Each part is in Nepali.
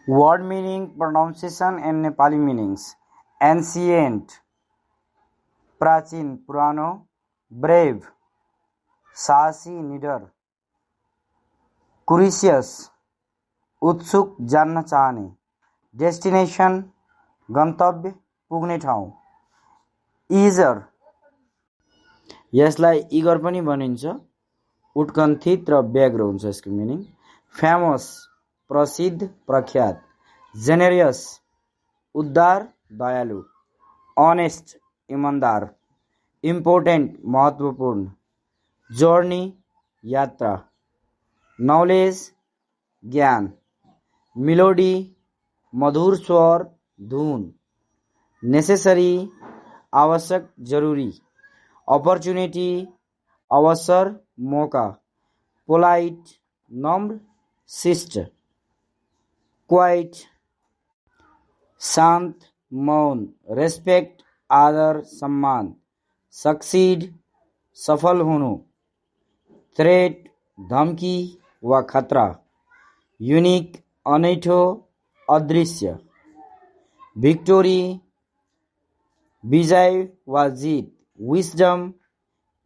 Word meaning, pronunciation and Nepali meanings. Ancient, प्राचीन पुरानो. Brave, साहसी निडर. Curious, उत्सुक जान्न चाहने. Destination, गन्तव्य पुग्ने ठाउँ. Eager, यसलाई इगर पनि भनिन्छ. उत्कण्ठित र व्यग्र हुन्छ यसको मिनिङ. Famous, प्रसिद्ध प्रख्यात. Generous, उदार दयालु. Honest, ईमानदार. Important, महत्त्वपूर्ण. Journey, यात्रा. Knowledge, ज्ञान. Melody, मधुर स्वर धुन. Necessary, आवश्यक जरुरी. Opportunity, अवसर मौका. Polite, नम्र शिष्ट. Quiet, शान्त मौन. Respect, आदर सम्मान. Succeed, सफल हुनु. Threat, धम्की वा खतरा. Unique, अनैठो अदृश्य. Victory, विजय वा जित. Wisdom,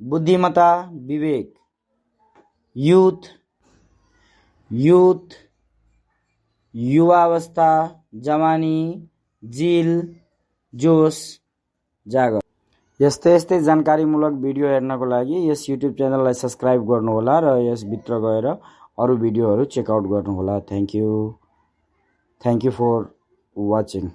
बुद्धिमता विवेक. Youth, युवावस्था जवानी जिल जोश जागर. यस्तै जानकारीमूलक भिडियो हेर्नको लागि यस युट्युब च्यानललाई सब्स्क्राइब गर्नुहोला र यस भित्र गएर अरु भिडियोहरू चेक आउट गर्नुहोला. Thank you for watching.